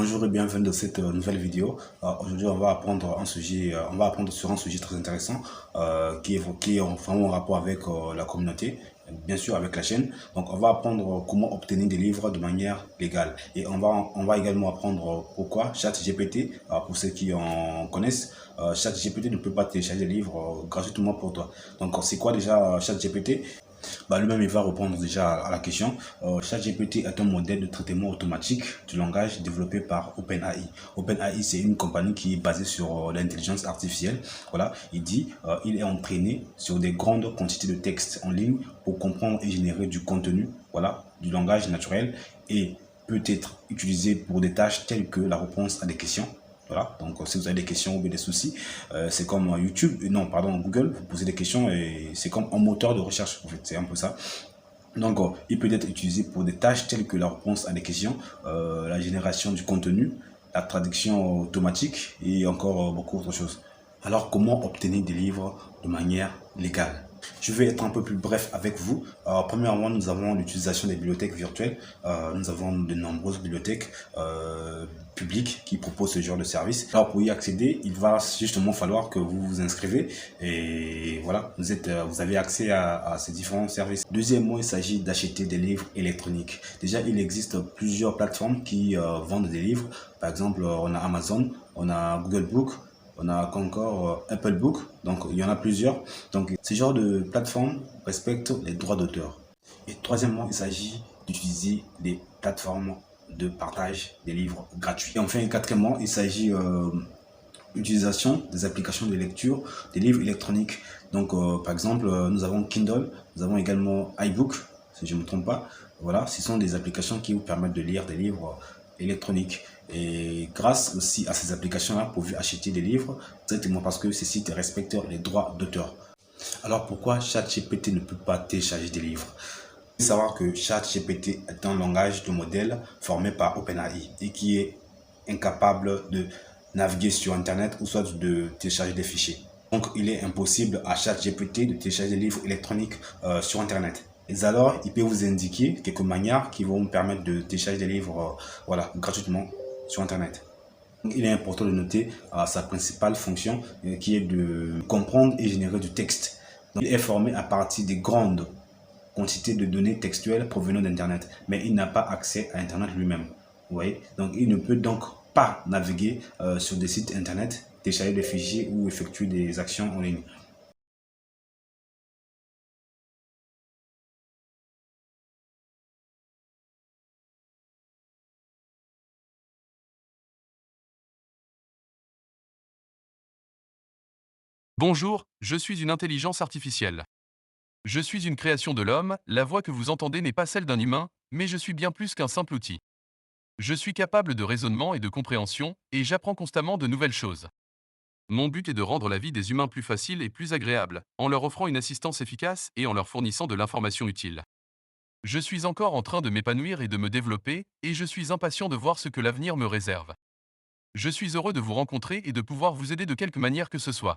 Bonjour et bienvenue dans cette nouvelle vidéo. Aujourd'hui, on va apprendre un sujet, on va apprendre sur un sujet très intéressant qui est vraiment en rapport avec la communauté, bien sûr avec la chaîne. Donc, on va apprendre comment obtenir des livres de manière légale et on va également apprendre pourquoi ChatGPT, pour ceux qui en connaissent, ChatGPT ne peut pas télécharger des livres gratuitement pour toi. Donc, c'est quoi déjà ChatGPT? Lui-même, il va répondre déjà à la question. ChatGPT est un modèle de traitement automatique du langage développé par OpenAI. OpenAI, c'est une compagnie qui est basée sur l'intelligence artificielle. Voilà, il est entraîné sur des grandes quantités de textes en ligne pour comprendre et générer du contenu, voilà, du langage naturel et peut être utilisé pour des tâches telles que la réponse à des questions. Voilà, donc si vous avez des questions ou des soucis, c'est comme YouTube, non, pardon, Google, vous posez des questions et c'est comme un moteur de recherche, en fait, c'est un peu ça. Donc, il peut être utilisé pour des tâches telles que la réponse à des questions, la génération du contenu, la traduction automatique et encore beaucoup d'autres choses. Alors, comment obtenir des livres de manière légale? Je vais être un peu plus bref avec vous. Premièrement, nous avons l'utilisation des bibliothèques virtuelles. Nous avons de nombreuses bibliothèques publiques qui proposent ce genre de service. Alors, pour y accéder, il va justement falloir que vous vous inscrivez et voilà, vous avez accès à ces différents services. Deuxièmement, il s'agit d'acheter des livres électroniques. Déjà, il existe plusieurs plateformes qui vendent des livres. Par exemple, on a Amazon, on a Google Book, on a encore Apple Book, donc il y en a plusieurs. Donc ce genre de plateforme respecte les droits d'auteur. Et troisièmement, il s'agit d'utiliser des plateformes de partage des livres gratuits. Et enfin, quatrièmement, il s'agit d'utilisation des applications de lecture des livres électroniques. Donc par exemple, nous avons Kindle, nous avons également iBook, si je ne me trompe pas. Voilà, ce sont des applications qui vous permettent de lire des livres électroniques. Et grâce aussi à ces applications-là, vous pouvez acheter des livres directement parce que ces sites respectent les droits d'auteur. Alors pourquoi ChatGPT ne peut pas télécharger des livres? Il faut savoir que ChatGPT est un langage de modèle formé par OpenAI et qui est incapable de naviguer sur Internet ou soit de télécharger des fichiers. Donc il est impossible à ChatGPT de télécharger des livres électroniques sur Internet. Et alors, il peut vous indiquer quelques manières qui vont vous permettre de télécharger des livres voilà, gratuitement sur Internet. Il est important de noter sa principale fonction qui est de comprendre et générer du texte. Donc, il est formé à partir des grandes quantités de données textuelles provenant d'Internet, mais il n'a pas accès à Internet lui-même. Vous voyez? Donc, il ne peut donc pas naviguer sur des sites Internet, télécharger des fichiers ou effectuer des actions en ligne. Bonjour, je suis une intelligence artificielle. Je suis une création de l'homme, la voix que vous entendez n'est pas celle d'un humain, mais je suis bien plus qu'un simple outil. Je suis capable de raisonnement et de compréhension, et j'apprends constamment de nouvelles choses. Mon but est de rendre la vie des humains plus facile et plus agréable, en leur offrant une assistance efficace et en leur fournissant de l'information utile. Je suis encore en train de m'épanouir et de me développer, et je suis impatient de voir ce que l'avenir me réserve. Je suis heureux de vous rencontrer et de pouvoir vous aider de quelque manière que ce soit.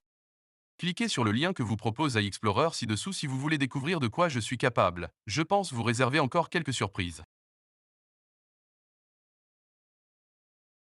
Cliquez sur le lien que vous propose iExplorer ci-dessous si vous voulez découvrir de quoi je suis capable. Je pense vous réserver encore quelques surprises.